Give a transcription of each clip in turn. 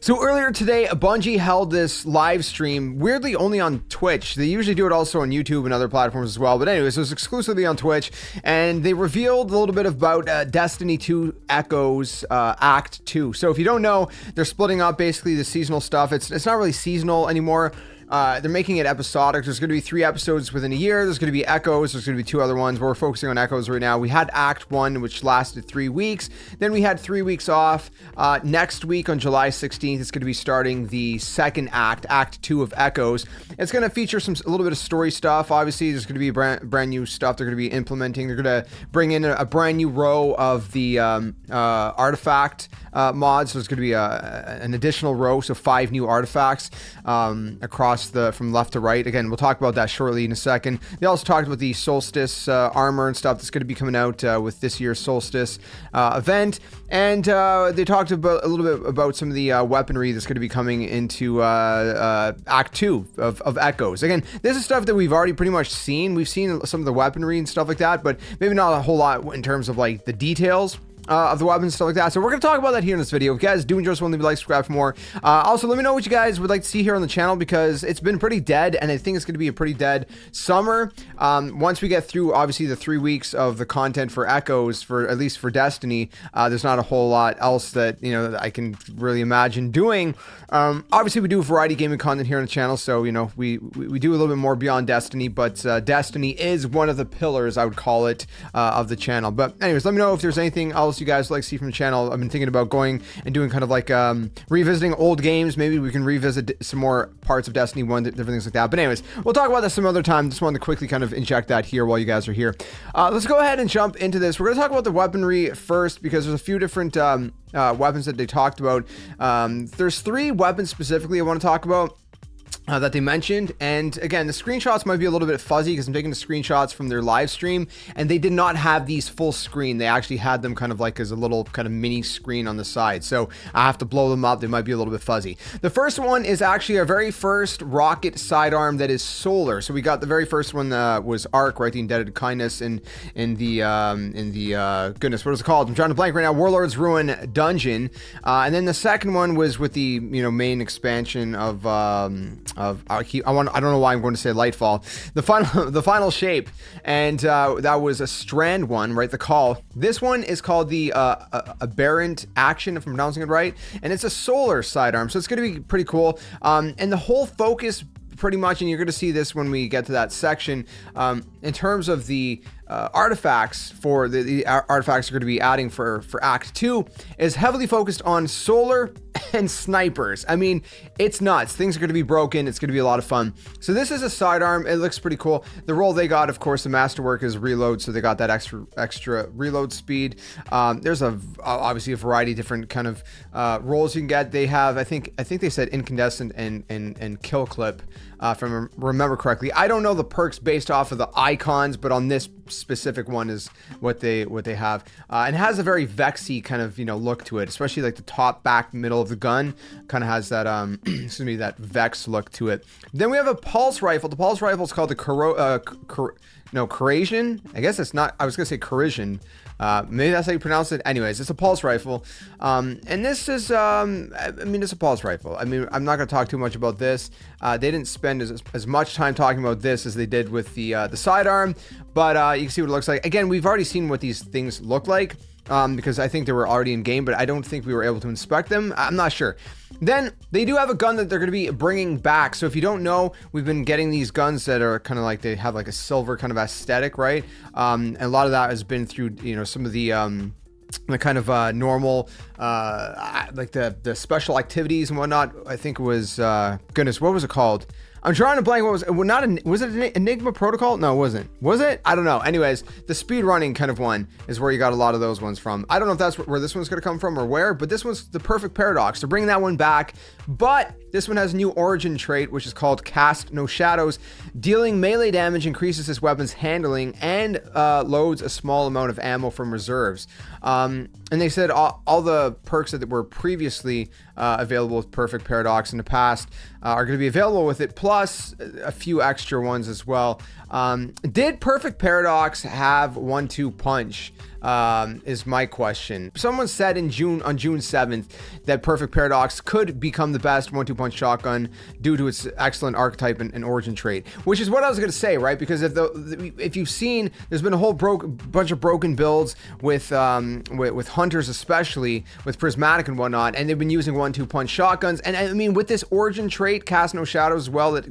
So earlier today, Bungie held this live stream, weirdly only on Twitch. They usually do it also on YouTube and other platforms as well. But anyways, it was exclusively on Twitch. And they revealed a little bit about Destiny 2 Echoes Act 2. So if you don't know, they're splitting up basically the seasonal stuff. It's not really seasonal anymore. They're making it episodic. There's going to be 3 episodes within a year. There's going to be Echoes. There's going to be 2 other ones. But we're focusing on Echoes right now. We had Act 1, which lasted 3 weeks. Then we had 3 weeks off. Next week on July 16th, it's going to be starting the second act, Act 2 of Echoes. It's going to feature a little bit of story stuff. Obviously, there's going to be brand new stuff they're going to be implementing. They're going to bring in a brand new row of the artifact mods. So there's going to be an additional row, so 5 new artifacts across from left to right. Again, we'll talk about that shortly in a second. They also talked about the Solstice armor and stuff that's going to be coming out with this year's Solstice event. And they talked about a little bit about some of the weaponry that's going to be coming into Act 2 of Echoes. Again, this is stuff that we've already pretty much seen. We've seen some of the weaponry and stuff like that, but maybe not a whole lot in terms of like the details of the weapons and stuff like that. So we're going to talk about that here in this video. If you guys do enjoy this one, leave a like, subscribe for more. Also, let me know what you guys would like to see here on the channel, because it's been pretty dead, and I think it's going to be a pretty dead summer. Once we get through, obviously, the 3 weeks of the content for Echoes, for at least for Destiny, there's not a whole lot else that, that I can really imagine doing. Obviously, we do variety gaming content here on the channel, so, we do a little bit more beyond Destiny, but Destiny is one of the pillars, I would call it, of the channel. But anyways, let me know if there's anything else you guys like to see from the channel. I've been thinking about going and doing kind of like revisiting old games. Maybe we can revisit some more parts of Destiny 1, different things like that. But anyways, we'll talk about that some other time. Just wanted to quickly kind of inject that here while you guys are here. Let's go ahead and jump into this. We're going to talk about the weaponry first, because there's a few different weapons that they talked about. There's 3 weapons specifically I want to talk about that they mentioned. And again, the screenshots might be a little bit fuzzy because I'm taking the screenshots from their live stream, and they did not have these full screen. They actually had them kind of like as a little kind of mini screen on the side. So I have to blow them up. They might be a little bit fuzzy. The first one is actually our very first rocket sidearm that is solar. So we got the very first one was Arc, right? The Indebted Kindness in the goodness, what is it called? I'm trying to blank right now. Warlord's Ruin Dungeon. And then the second one was with the main expansion of I don't know why I'm going to say Lightfall, the final shape, and that was a Strand one, right? The Call. This one is called the Aberrant Action, if I'm pronouncing it right, and it's a solar sidearm, so it's going to be pretty cool. And the whole focus, pretty much, and you're going to see this when we get to that section, in terms of the artifacts for the artifacts are going to be adding for Act 2, is heavily focused on solar and snipers. I mean, it's nuts. Things are going to be broken. It's going to be a lot of fun. So this is a sidearm. It looks pretty cool. The role they got, of course, the masterwork is reload, so they got that extra reload speed. There's obviously a variety of different kind of roles you can get. They have, I think they said incandescent and kill clip, if I remember correctly. I don't know the perks based off of the icons, but on this specific one is what they have, and it has a very Vexy kind of look to it, especially like the top, back, middle of the gun kind of has that excuse me, that Vex look to it. Then we have a pulse rifle. The pulse rifle is called the Corrasian. I guess it's not. I was gonna say Corrasian. Maybe that's how you pronounce it. Anyways, it's a pulse rifle. And this is, it's a pulse rifle. I mean, I'm not going to talk too much about this. They didn't spend as much time talking about this as they did with the sidearm, but you can see what it looks like. Again, we've already seen what these things look like, because I think they were already in game, but I don't think we were able to inspect them. I'm not sure. Then they do have a gun that they're going to be bringing back. So if you don't know, we've been getting these guns that are kind of like, they have like a silver kind of aesthetic, right? And a lot of that has been through, some of the kind of normal, like the special activities and whatnot. I think it was, goodness, what was it called? I'm trying to blank. What was it? Was it an Enigma Protocol? No, it wasn't. Was it? I don't know. Anyways, the speed running kind of one is where you got a lot of those ones from. I don't know if that's where this one's going to come from or where, but this one's the Perfect Paradox. They're bringing that one back, but this one has a new origin trait, which is called Cast No Shadows. Dealing melee damage increases this weapon's handling and loads a small amount of ammo from reserves. And they said all the perks that were previously available with Perfect Paradox in the past are going to be available with it, plus a few extra ones as well. Did Perfect Paradox have 1-2 punch? is my question. Someone said on June 7th that Perfect Paradox could become the best 1-2 punch shotgun due to its excellent archetype and origin trait, which is what I was going to say, right? Because if you've seen, there's been a whole bunch of broken builds with hunters, especially with prismatic and whatnot, and they've been using 1-2 punch shotguns. And I mean, with this origin trait, Cast No Shadows as well, that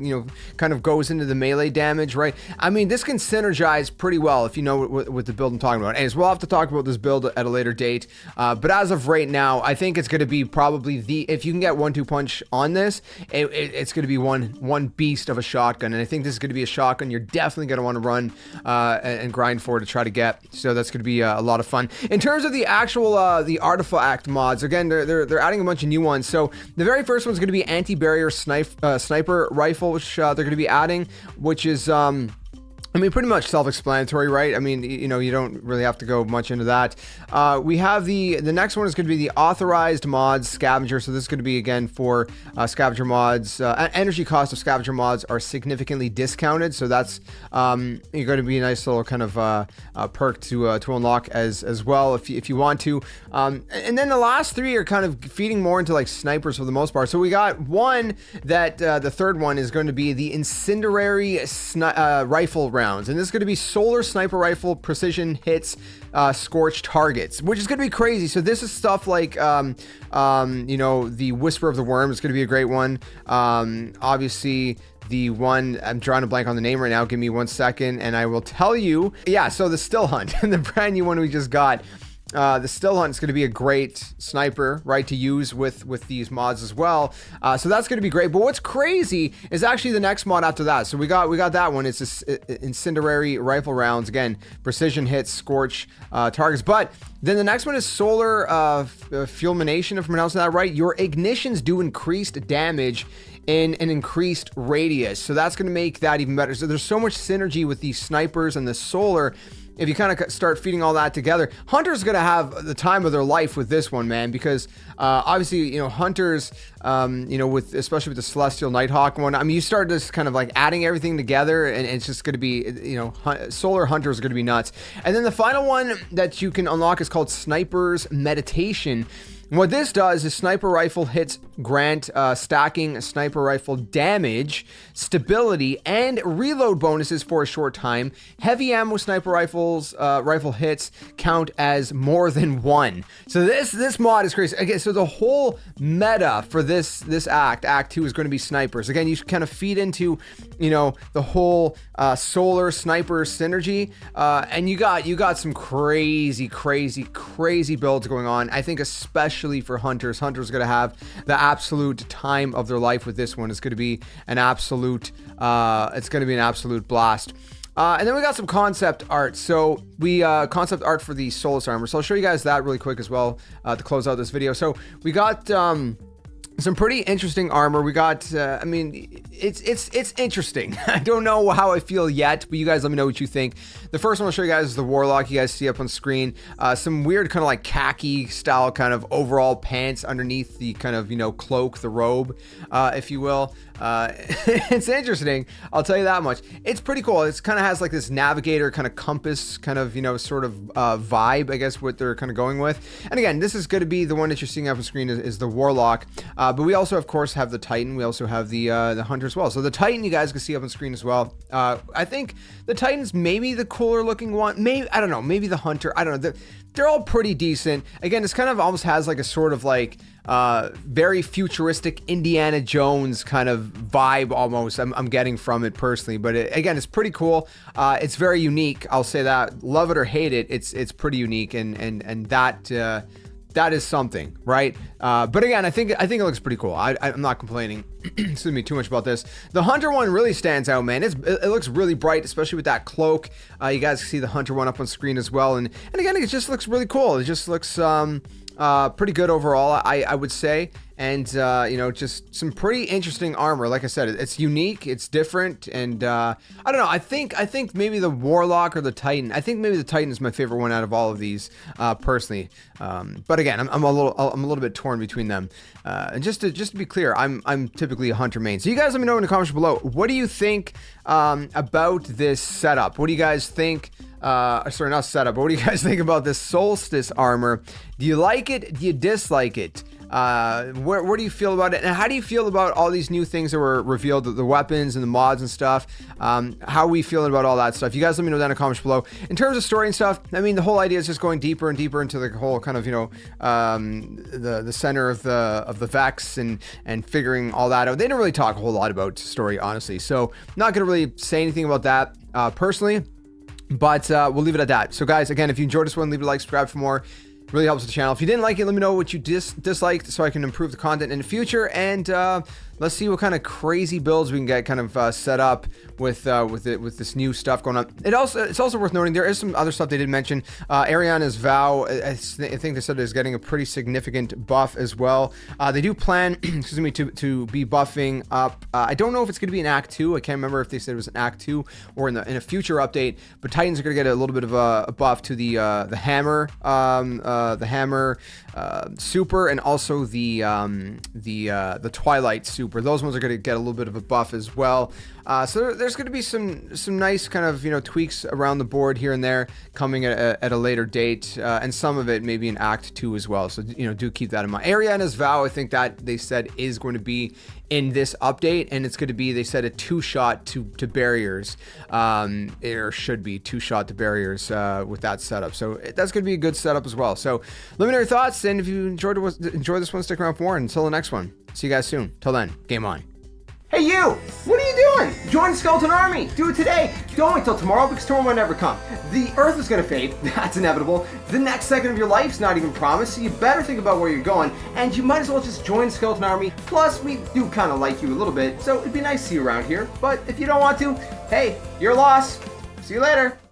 kind of goes into the melee damage, right? I mean, this can synergize pretty well if you know what the build I'm talking about. And we'll have to talk about this build at a later date, but as of right now, I think it's going to be probably if you can get 1-2 punch on this, it's going to be one beast of a shotgun. And I think this is going to be a shotgun you're definitely going to want to run and grind for to try to get. So that's going to be a lot of fun. In terms of the actual the artifact mods, again, they're adding a bunch of new ones. So the very first one's going to be anti-barrier sniper rifle, which they're going to be adding, which is I mean, pretty much self-explanatory, right? I mean, you don't really have to go much into that. We have the next one is going to be the authorized mods scavenger. So this is going to be, again, for scavenger mods. Energy cost of scavenger mods are significantly discounted. So that's going to be a nice little kind of perk to unlock as well if you want to. And then the last three are kind of feeding more into like snipers for the most part. So we got one that the third one is going to be the incendiary rifle rounds, and this is going to be solar sniper rifle precision hits scorched targets, which is going to be crazy. So this is stuff like the Whisper of the Worm is going to be a great one. Obviously the one, I'm drawing a blank on the name right now, give me 1 second and I will tell you. Yeah, so the Still Hunt, the brand new one we just got. The Still Hunt is going to be a great sniper, right, to use with these mods as well. So that's going to be great. But what's crazy is actually the next mod after that. So we got that one. It's this incendiary rifle rounds, again, precision hits, scorch targets. But then the next one is solar fulmination, if I'm pronouncing that right. Your ignitions do increased damage in an increased radius. So that's going to make that even better. So there's so much synergy with these snipers and the solar. If you kind of start feeding all that together, Hunter's going to have the time of their life with this one, man, because obviously, Hunters, with especially with the Celestial Nighthawk one, I mean, you start just kind of like adding everything together and it's just going to be, Solar Hunter is going to be nuts. And then the final one that you can unlock is called Sniper's Meditation. What this does is sniper rifle hits grant stacking sniper rifle damage, stability, and reload bonuses for a short time. Heavy ammo sniper rifle hits count as more than one. So this mod is crazy. Okay, so the whole meta for this Act 2 is going to be snipers. Again, you kind of feed into, the whole solar sniper synergy, and you got some crazy builds going on. I think especially for Hunters are going to have the absolute time of their life with this one. It's going to be an absolute blast. And then we got some concept art. So we concept art for the Solus armor. So I'll show you guys that really quick as well to close out this video. So we got some pretty interesting armor. We got, it's interesting. I don't know how I feel yet, but you guys let me know what you think. The first one I'll show you guys is the Warlock. You guys see up on screen. Some weird kind of like khaki style kind of overall pants underneath the kind of, cloak, the robe, if you will. It's interesting. I'll tell you that much. It's pretty cool. It's kind of has like this navigator kind of compass kind of, sort of vibe, I guess, what they're kind of going with. And again, this is going to be the one that you're seeing up on screen is the Warlock. But we also, of course, have the Titan. We also have the Hunter as well. So the Titan, you guys can see up on screen as well. I think the Titan's maybe the cooler looking one. Maybe, I don't know, maybe the Hunter. I don't know. They're all pretty decent. Again, this kind of almost has like a sort of like very futuristic Indiana Jones kind of vibe almost I'm getting from it personally. But again, it's pretty cool. It's very unique. I'll say that. Love it or hate it, it's pretty unique, and that is something, right? But again, I think it looks pretty cool. I'm not complaining. Excuse me too much about this. The Hunter one really stands out, man. It looks really bright, especially with that cloak. You guys can see the Hunter one up on screen as well, and again, it just looks really cool. It just looks pretty good overall, I would say. and you know, just some pretty interesting armor. Like I said, it's unique, it's different, and I don't know. I think maybe the Warlock or the Titan. I think maybe the Titan is my favorite one out of all of these, personally. But again, I'm a little bit torn between them. And just to be clear, I'm typically a hunter main. So you guys let me know in the comments below. What do you think about this setup? What do you guys think? Sorry, not setup, but what do you guys think about this Solstice armor? Do you like it? Do you dislike it? Where do you feel about it? And how do you feel about all these new things that were revealed, the weapons and the mods and stuff? How are we feeling about all that stuff? You guys let me know down in the comments below. In terms of story and stuff, I mean, the whole idea is just going deeper and deeper into the whole kind of, you know, the center of the Vex and figuring all that out. They didn't really talk a whole lot about story, honestly. So not going to really say anything about that, personally. But we'll leave it at that. So guys, again, if you enjoyed this one, leave a like, subscribe for more. Really helps the channel. If you didn't like it, let me know what you disliked so I can improve the content in the future. And let's see what kind of crazy builds we can get kind of set up with this new stuff going on. It's also worth noting there is some other stuff they didn't mention. Ariana's vow, I think they said is getting a pretty significant buff as well. They do plan, excuse me, to be buffing up. I don't know if it's going to be in Act 2. I can't remember if they said it was in Act 2 or in a future update. But Titans are going to get a little bit of a buff to the hammer. The hammer super, and also the Twilight super. Those ones are going to get a little bit of a buff as well. So there's going to be some nice kind of, you know, tweaks around the board here and there coming at a later date, and some of it maybe in Act 2 as well. So, you know, do keep that in mind. Ariana's vow, I think that they said is going to be in this update, and it's going to be, they said, a 2-shot to barriers. There should be 2-shot to barriers with that setup. So that's going to be a good setup as well. So let me know your thoughts, and if you enjoy this one, stick around for more. Until the next one, see you guys soon. Till then, game on. Hey you! What are you doing? Join the Skeleton Army! Do it today! Don't wait till tomorrow because tomorrow might never come. The Earth is gonna fade, that's inevitable. The next second of your life's not even promised, so you better think about where you're going, and you might as well just join the Skeleton Army. Plus, we do kinda like you a little bit, so it'd be nice to see you around here. But if you don't want to, hey, your loss. See you later!